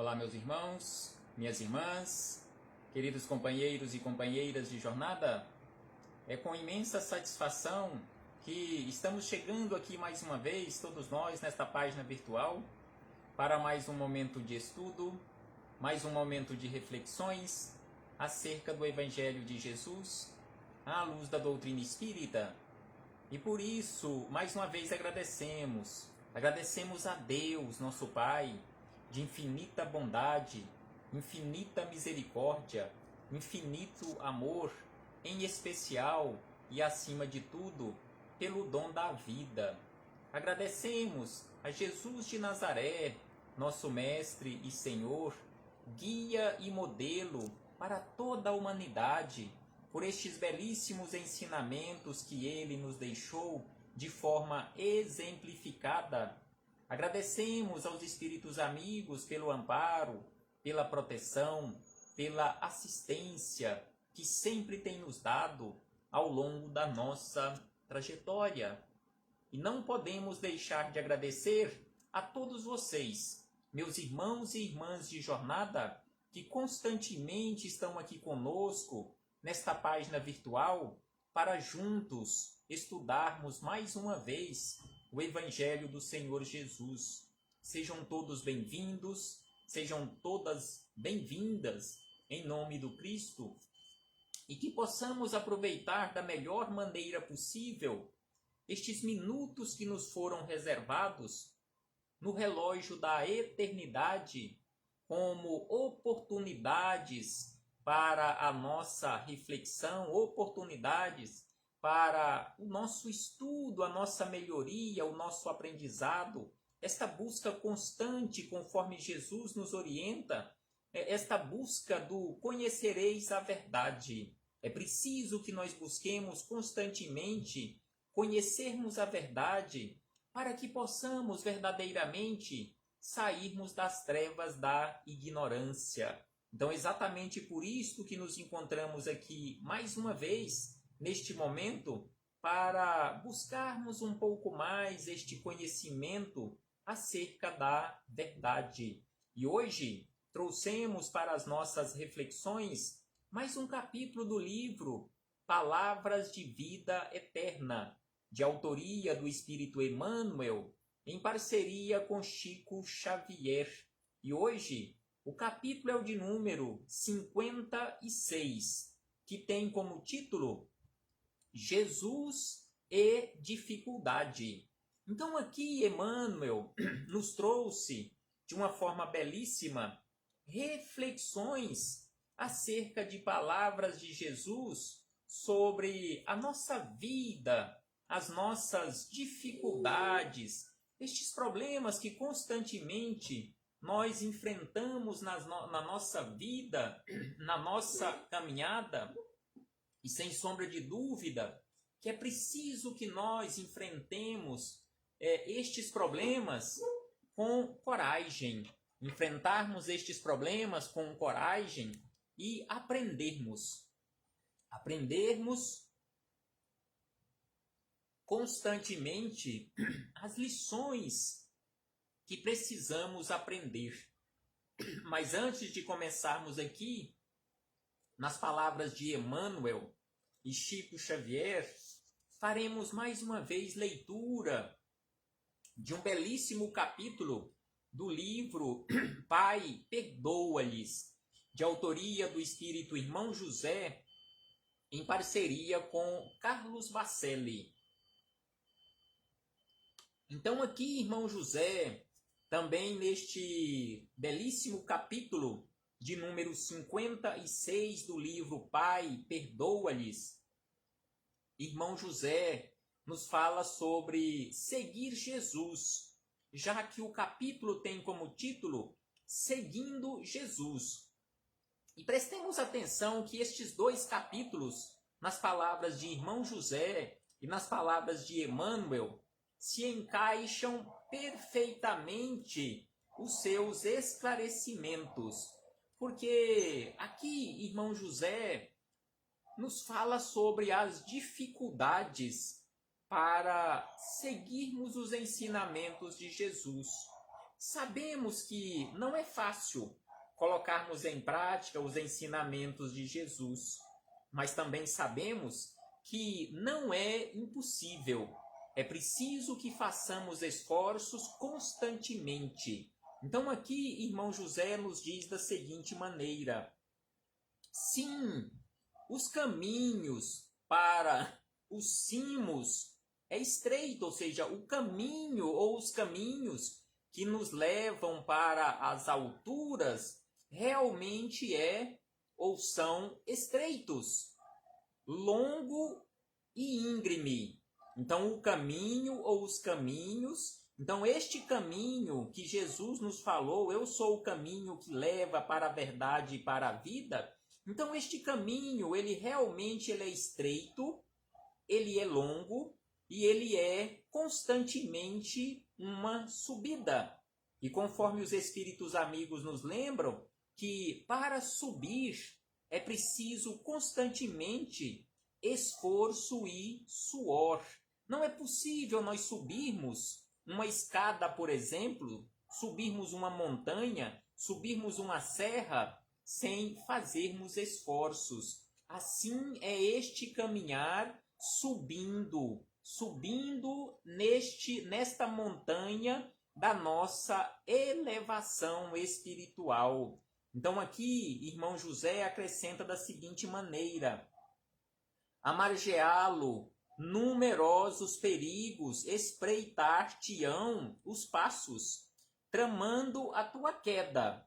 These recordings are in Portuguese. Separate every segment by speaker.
Speaker 1: Olá, meus irmãos, minhas irmãs, queridos companheiros e companheiras de jornada. É com imensa satisfação que estamos chegando aqui mais uma vez, todos nós, nesta página virtual, para mais um momento de estudo, mais um momento de reflexões acerca do Evangelho de Jesus, à luz da doutrina espírita. E por isso, mais uma vez agradecemos a Deus, nosso Pai, de infinita bondade, infinita misericórdia, infinito amor, em especial e acima de tudo, pelo dom da vida. Agradecemos a Jesus de Nazaré, nosso Mestre e Senhor, guia e modelo para toda a humanidade, por estes belíssimos ensinamentos que ele nos deixou de forma exemplificada. Agradecemos aos espíritos amigos pelo amparo, pela proteção, pela assistência que sempre tem nos dado ao longo da nossa trajetória. E não podemos deixar de agradecer a todos vocês, meus irmãos e irmãs de jornada, que constantemente estão aqui conosco nesta página virtual para juntos estudarmos mais uma vez o Evangelho do Senhor Jesus. Sejam todos bem-vindos, sejam todas bem-vindas em nome do Cristo, e que possamos aproveitar da melhor maneira possível estes minutos que nos foram reservados no relógio da eternidade como oportunidades para a nossa reflexão, oportunidades para o nosso estudo, a nossa melhoria, o nosso aprendizado, esta busca constante, conforme Jesus nos orienta, esta busca do conhecereis a verdade. É preciso que nós busquemos constantemente conhecermos a verdade para que possamos verdadeiramente sairmos das trevas da ignorância. Então, exatamente por isto que nos encontramos aqui mais uma vez, neste momento, para buscarmos um pouco mais este conhecimento acerca da verdade. E hoje trouxemos para as nossas reflexões mais um capítulo do livro Palavras de Vida Eterna, de autoria do Espírito Emmanuel, em parceria com Chico Xavier. E hoje o capítulo é o de número 56, que tem como título Jesus e Dificuldade. Então aqui Emmanuel nos trouxe, de uma forma belíssima, reflexões acerca de palavras de Jesus sobre a nossa vida, as nossas dificuldades, estes problemas que constantemente nós enfrentamos na nossa vida, na nossa caminhada, e sem sombra de dúvida que é preciso que nós enfrentemos estes problemas com coragem, enfrentarmos estes problemas com coragem e aprendermos constantemente as lições que precisamos aprender. Mas antes de começarmos aqui, nas palavras de Emmanuel e Chico Xavier, faremos mais uma vez leitura de um belíssimo capítulo do livro Pai, Perdoa-lhes, de autoria do Espírito Irmão José, em parceria com Carlos Bacelli. Então aqui, Irmão José, também neste belíssimo capítulo de número 56 do livro Pai, Perdoa-lhes, Irmão José nos fala sobre seguir Jesus, já que o capítulo tem como título Seguindo Jesus. E prestemos atenção que estes dois capítulos, nas palavras de Irmão José e nas palavras de Emmanuel, se encaixam perfeitamente os seus esclarecimentos. Porque aqui, Irmão José nos fala sobre as dificuldades para seguirmos os ensinamentos de Jesus. sabemos que não é fácil colocarmos em prática os ensinamentos de Jesus, mas também sabemos que não é impossível. É preciso que façamos esforços constantemente. Então aqui, irmão José nos diz da seguinte maneira: sim, os caminhos para os cimos é estreito, ou seja, o caminho ou os caminhos que nos levam para as alturas realmente ou são estreitos, longo e íngreme. Então o caminho ou os caminhos, então este caminho que Jesus nos falou, eu sou o caminho que leva para a verdade e para a vida. Então este caminho, ele realmente é estreito, ele é longo e ele é constantemente uma subida. E conforme os espíritos amigos nos lembram, que para subir é preciso constantemente esforço e suor. Não é possível nós subirmos uma escada, por exemplo, subirmos uma montanha, subirmos uma serra, sem fazermos esforços. Assim é este caminhar subindo nesta montanha da nossa elevação espiritual. Então aqui, irmão José acrescenta da seguinte maneira: a margeá-lo numerosos perigos espreitar-te-ão os passos, tramando a tua queda.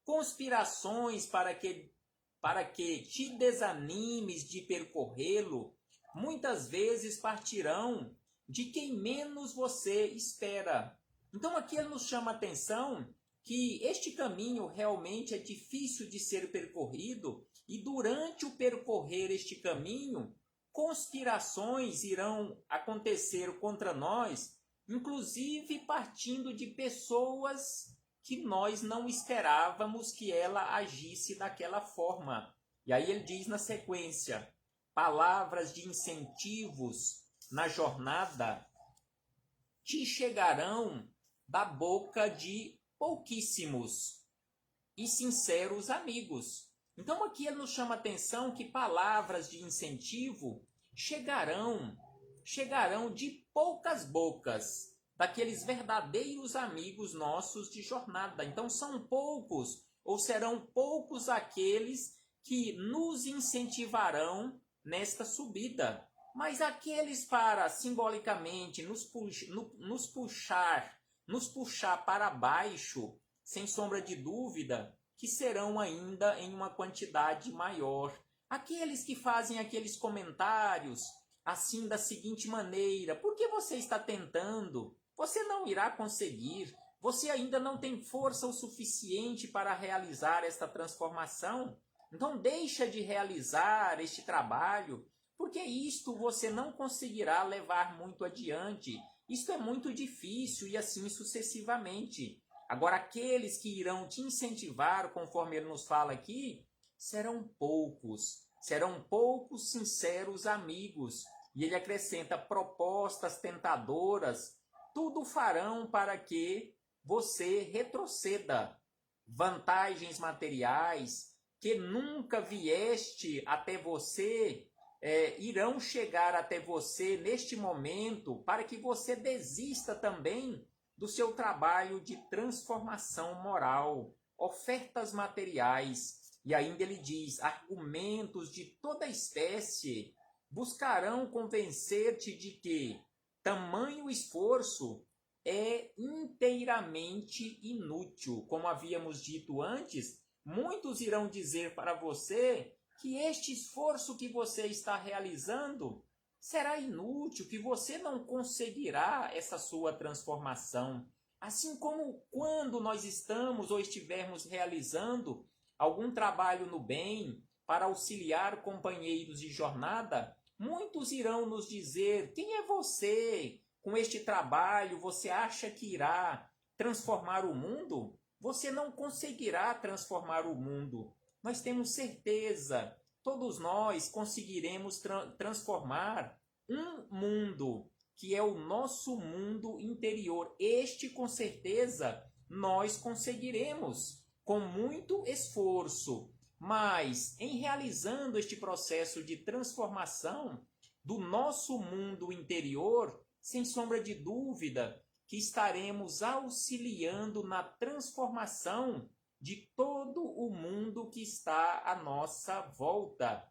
Speaker 1: Conspirações para que te desanimes de percorrê-lo, muitas vezes partirão de quem menos você espera. Então aqui ele nos chama a atenção que este caminho realmente é difícil de ser percorrido e durante o percorrer este caminho, conspirações irão acontecer contra nós, inclusive partindo de pessoas que nós não esperávamos que ela agisse daquela forma. E aí ele diz na sequência: palavras de incentivos na jornada te chegarão da boca de pouquíssimos e sinceros amigos. Então aqui ele nos chama a atenção que palavras de incentivo chegarão de poucas bocas, daqueles verdadeiros amigos nossos de jornada. Então são poucos, ou serão poucos aqueles que nos incentivarão nesta subida. Mas aqueles para, simbolicamente, nos puxar para baixo, sem sombra de dúvida, que serão ainda em uma quantidade maior. Aqueles que fazem aqueles comentários, assim da seguinte maneira: por que você está tentando? Você não irá conseguir. Você ainda não tem força o suficiente para realizar esta transformação. Então deixa de realizar este trabalho, porque isto você não conseguirá levar muito adiante. Isto é muito difícil e assim sucessivamente. Agora, aqueles que irão te incentivar, conforme ele nos fala aqui, serão poucos sinceros amigos. E ele acrescenta: propostas tentadoras, tudo farão para que você retroceda. Vantagens materiais que nunca vieste até você, irão chegar até você neste momento para que você desista também do seu trabalho de transformação moral. Ofertas materiais. E ainda ele diz: argumentos de toda espécie buscarão convencer-te de que tamanho esforço é inteiramente inútil. Como havíamos dito antes, muitos irão dizer para você que este esforço que você está realizando será inútil, que você não conseguirá essa sua transformação. Assim como quando nós estamos ou estivermos realizando algum trabalho no bem para auxiliar companheiros de jornada, muitos irão nos dizer: quem é você? Com este trabalho, você acha que irá transformar o mundo? Você não conseguirá transformar o mundo. Nós temos certeza, todos nós conseguiremos transformar um mundo, que é o nosso mundo interior. Este, com certeza, nós conseguiremos com muito esforço. Mas em realizando este processo de transformação do nosso mundo interior, sem sombra de dúvida, que estaremos auxiliando na transformação de todo o mundo que está à nossa volta.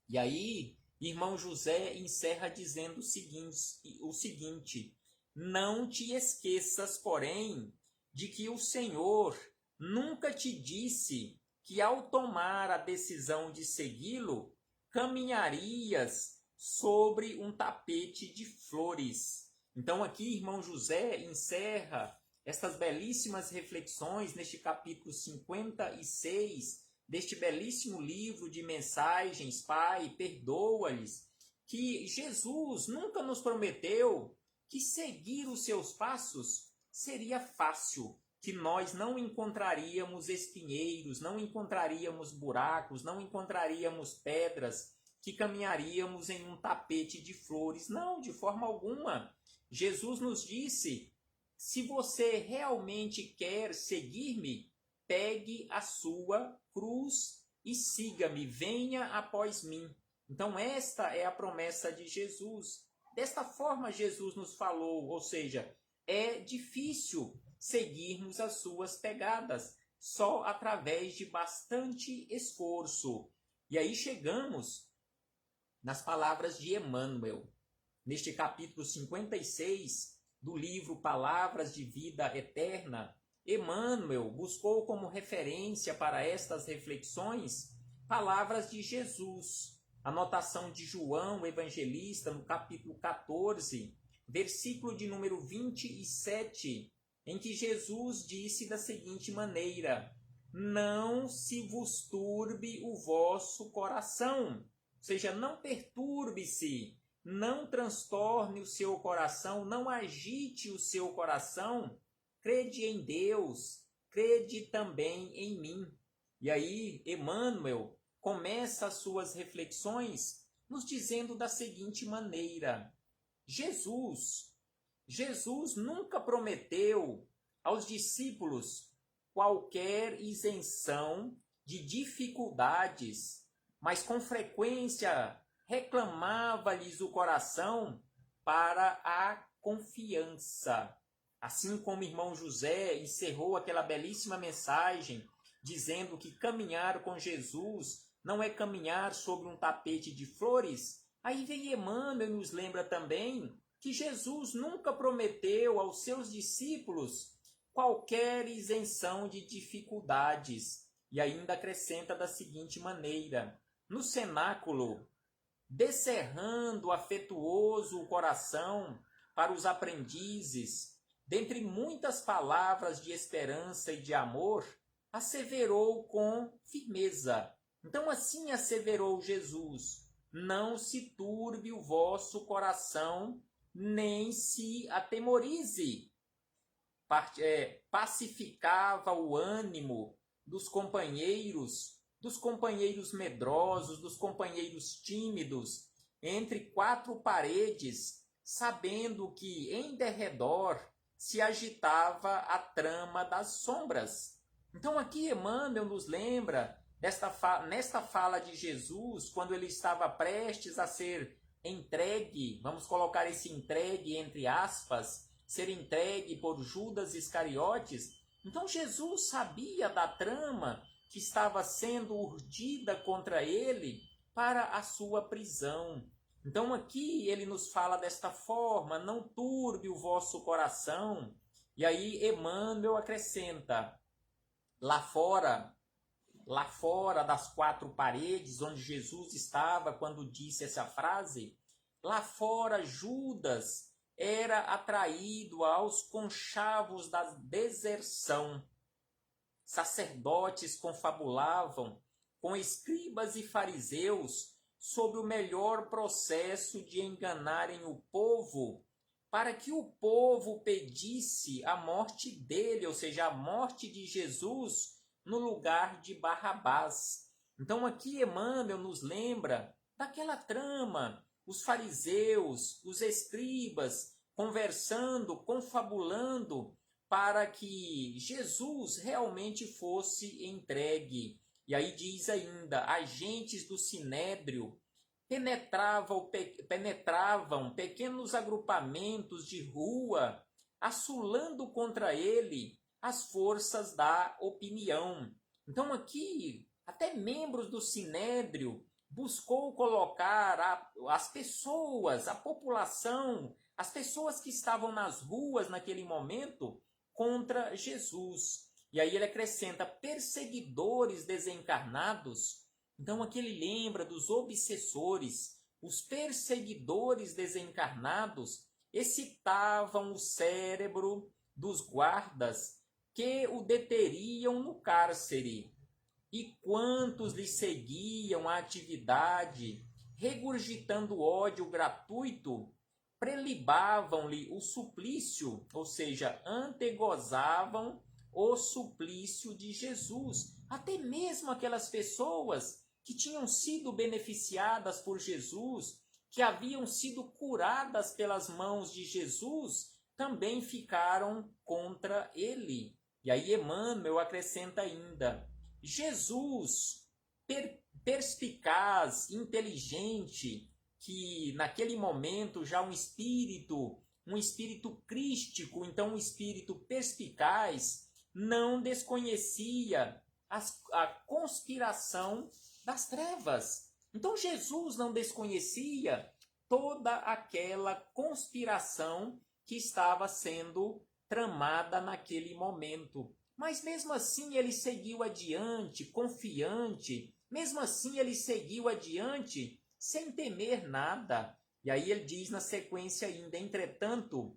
Speaker 1: E aí, irmão José encerra dizendo o seguinte: não te esqueças, porém, de que o Senhor nunca te disse que ao tomar a decisão de segui-lo, caminharias sobre um tapete de flores. Então aqui, irmão José encerra estas belíssimas reflexões neste capítulo 56 deste belíssimo livro de mensagens, Pai, perdoa-lhes, que Jesus nunca nos prometeu que seguir os seus passos seria fácil, que nós não encontraríamos espinheiros, não encontraríamos buracos, não encontraríamos pedras, que caminharíamos em um tapete de flores. Não, de forma alguma. Jesus nos disse: se você realmente quer seguir-me, pegue a sua cruz e siga-me, venha após mim. Então esta é a promessa de Jesus. Desta forma Jesus nos falou, ou seja, é difícil seguirmos as suas pegadas, só através de bastante esforço. E aí chegamos nas palavras de Emmanuel, neste capítulo 56 do livro Palavras de Vida Eterna. Emmanuel buscou como referência para estas reflexões palavras de Jesus, a anotação de João Evangelista no capítulo 14, versículo de número 27, em que Jesus disse da seguinte maneira: não se vos turbe o vosso coração, ou seja, não perturbe-se, não transtorne o seu coração, não agite o seu coração, crede em Deus, crede também em mim. E aí Emmanuel começa as suas reflexões nos dizendo da seguinte maneira: Jesus nunca prometeu aos discípulos qualquer isenção de dificuldades, mas com frequência reclamava-lhes o coração para a confiança. Assim como o irmão José encerrou aquela belíssima mensagem dizendo que caminhar com Jesus não é caminhar sobre um tapete de flores, aí vem Emmanuel e nos lembra também que Jesus nunca prometeu aos seus discípulos qualquer isenção de dificuldades. E ainda acrescenta da seguinte maneira: no cenáculo, descerrando afetuoso o coração para os aprendizes, dentre muitas palavras de esperança e de amor, asseverou com firmeza. Então assim asseverou Jesus: não se turbe o vosso coração, nem se atemorize. Pacificava o ânimo dos companheiros medrosos, dos companheiros tímidos, entre quatro paredes, sabendo que em derredor se agitava a trama das sombras. Então aqui Emmanuel nos lembra nesta fala de Jesus, quando ele estava prestes a ser entregue, vamos colocar esse entregue entre aspas, ser entregue por Judas Iscariotes. Então Jesus sabia da trama que estava sendo urdida contra ele para a sua prisão. Então aqui ele nos fala desta forma: não turbe o vosso coração. E aí Emmanuel acrescenta: lá fora das quatro paredes onde Jesus estava quando disse essa frase, lá fora Judas era atraído aos conchavos da deserção. Sacerdotes confabulavam com escribas e fariseus sobre o melhor processo de enganarem o povo, para que o povo pedisse a morte dele, ou seja, a morte de Jesus, no lugar de Barrabás. Então aqui Emmanuel nos lembra daquela trama, os fariseus, os escribas, conversando, confabulando para que Jesus realmente fosse entregue. E aí diz ainda, agentes do Sinédrio penetravam pequenos agrupamentos de rua, assolando contra ele as forças da opinião. Então aqui, até membros do Sinédrio buscou colocar as pessoas, a população, as pessoas que estavam nas ruas naquele momento contra Jesus. E aí ele acrescenta perseguidores desencarnados. Então aqui ele lembra dos obsessores, os perseguidores desencarnados excitavam o cérebro dos guardas que o deteriam no cárcere. E quantos lhe seguiam a atividade, regurgitando ódio gratuito, prelibavam-lhe o suplício, ou seja, antegozavam o suplício de Jesus. Até mesmo aquelas pessoas que tinham sido beneficiadas por Jesus, que haviam sido curadas pelas mãos de Jesus, também ficaram contra ele. E aí Emmanuel acrescenta ainda, Jesus, perspicaz, inteligente, que naquele momento já um espírito crístico, então um espírito perspicaz, não desconhecia a conspiração das trevas. Então Jesus não desconhecia toda aquela conspiração que estava sendo tramada naquele momento. Mas mesmo assim ele seguiu adiante, confiante, mesmo assim ele seguiu adiante, sem temer nada. E aí ele diz na sequência ainda, entretanto,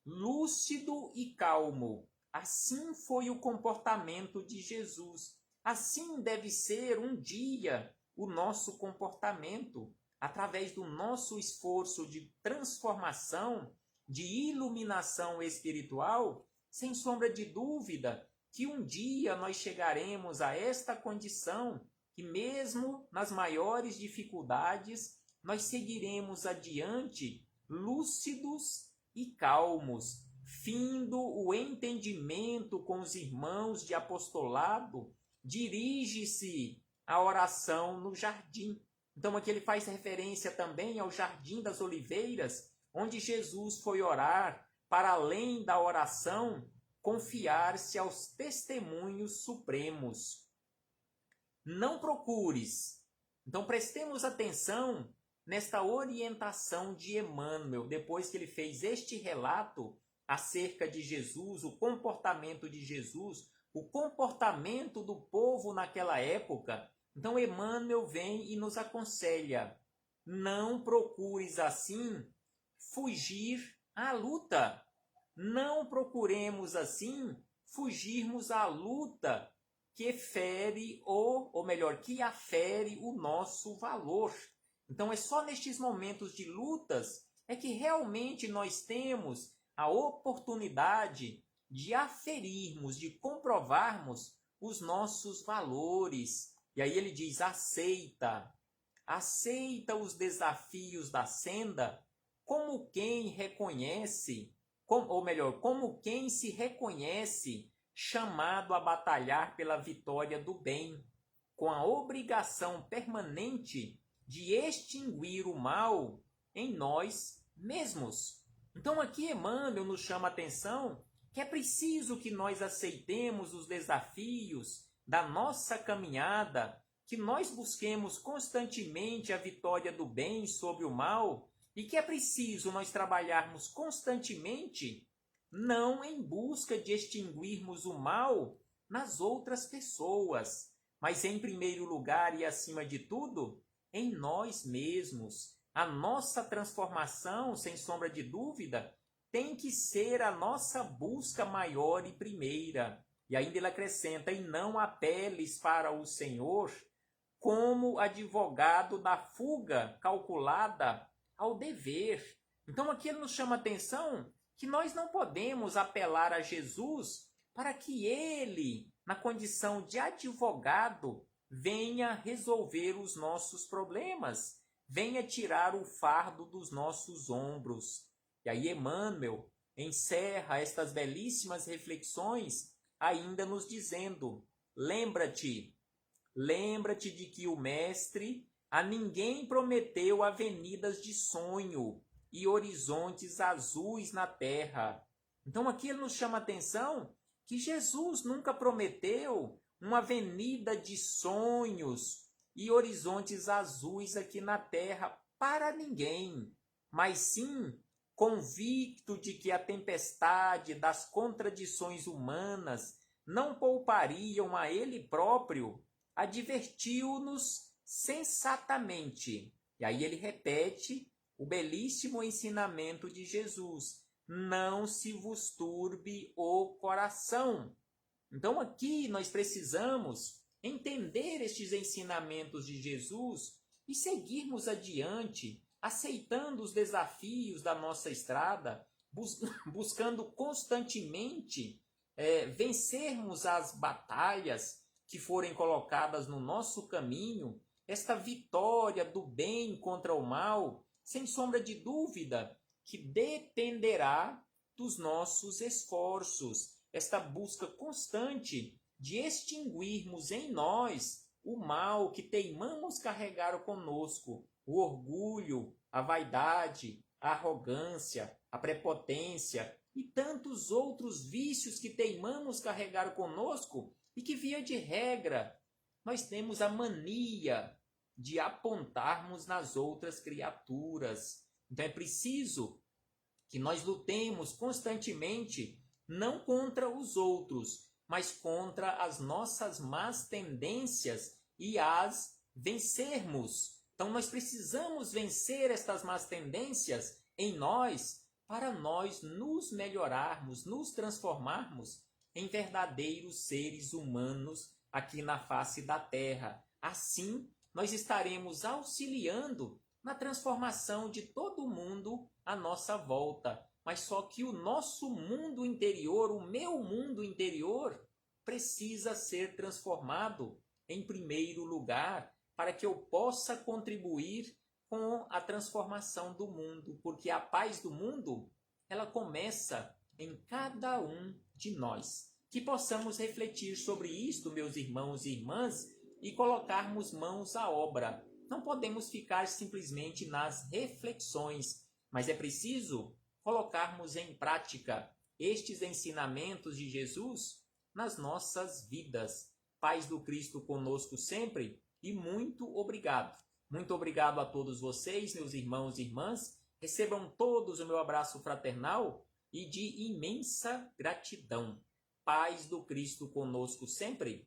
Speaker 1: lúcido e calmo. Assim foi o comportamento de Jesus. Assim deve ser um dia o nosso comportamento, através do nosso esforço de transformação, de iluminação espiritual, sem sombra de dúvida, que um dia nós chegaremos a esta condição, que mesmo nas maiores dificuldades, nós seguiremos adiante, lúcidos e calmos, findo o entendimento com os irmãos de apostolado, dirige-se a oração no jardim. Então aqui ele faz referência também ao Jardim das Oliveiras, onde Jesus foi orar, para além da oração, confiar-se aos testemunhos supremos. Não procures. Então prestemos atenção nesta orientação de Emmanuel, depois que ele fez este relato acerca de Jesus, o comportamento de Jesus, o comportamento do povo naquela época. Então Emmanuel vem e nos aconselha, não procures assim fugir à luta. Não procuremos assim fugirmos à luta que fere ou melhor, que afere o nosso valor. Então é só nestes momentos de lutas é que realmente nós temos a oportunidade de aferirmos, de comprovarmos os nossos valores. E aí ele diz, aceita os desafios da senda como quem reconhece, como quem se reconhece chamado a batalhar pela vitória do bem, com a obrigação permanente de extinguir o mal em nós mesmos. Então aqui Emmanuel nos chama a atenção que é preciso que nós aceitemos os desafios da nossa caminhada, que nós busquemos constantemente a vitória do bem sobre o mal e que é preciso nós trabalharmos constantemente não em busca de extinguirmos o mal nas outras pessoas, mas em primeiro lugar e acima de tudo, em nós mesmos. A nossa transformação, sem sombra de dúvida, tem que ser a nossa busca maior e primeira. E ainda ele acrescenta, e não apeles para o Senhor como advogado da fuga calculada ao dever. Então aqui ele nos chama a atenção que nós não podemos apelar a Jesus para que ele, na condição de advogado, venha resolver os nossos problemas, venha tirar o fardo dos nossos ombros. E aí Emmanuel encerra estas belíssimas reflexões ainda nos dizendo: lembra-te de que o Mestre a ninguém prometeu avenidas de sonho e horizontes azuis na terra. Então aqui ele nos chama a atenção que Jesus nunca prometeu uma avenida de sonhos e horizontes azuis aqui na terra para ninguém, mas sim convicto de que a tempestade das contradições humanas não poupariam a ele próprio, advertiu-nos sensatamente. E aí ele repete o belíssimo ensinamento de Jesus: não se vos turbe o coração. Então aqui nós precisamos entender estes ensinamentos de Jesus e seguirmos adiante, aceitando os desafios da nossa estrada, buscando constantemente vencermos as batalhas que forem colocadas no nosso caminho, esta vitória do bem contra o mal, sem sombra de dúvida, que dependerá dos nossos esforços, esta busca constante de extinguirmos em nós o mal que teimamos carregar conosco, o orgulho, a vaidade, a arrogância, a prepotência e tantos outros vícios que teimamos carregar conosco e que, via de regra, nós temos a mania de apontarmos nas outras criaturas. Então é preciso que nós lutemos constantemente, não contra os outros, mas contra as nossas más tendências e as vencermos. Então nós precisamos vencer estas más tendências em nós para nós nos melhorarmos, nos transformarmos em verdadeiros seres humanos aqui na face da Terra. Assim, nós estaremos auxiliando na transformação de todo mundo à nossa volta. Mas só que o nosso mundo interior, o meu mundo interior, precisa ser transformado em primeiro lugar para que eu possa contribuir com a transformação do mundo, porque a paz do mundo, ela começa em cada um de nós. Que possamos refletir sobre isto, meus irmãos e irmãs, e colocarmos mãos à obra. Não podemos ficar simplesmente nas reflexões, mas é preciso colocarmos em prática estes ensinamentos de Jesus nas nossas vidas. Paz do Cristo conosco sempre e muito obrigado. Muito obrigado a todos vocês, meus irmãos e irmãs. Recebam todos o meu abraço fraternal e de imensa gratidão. Paz do Cristo conosco sempre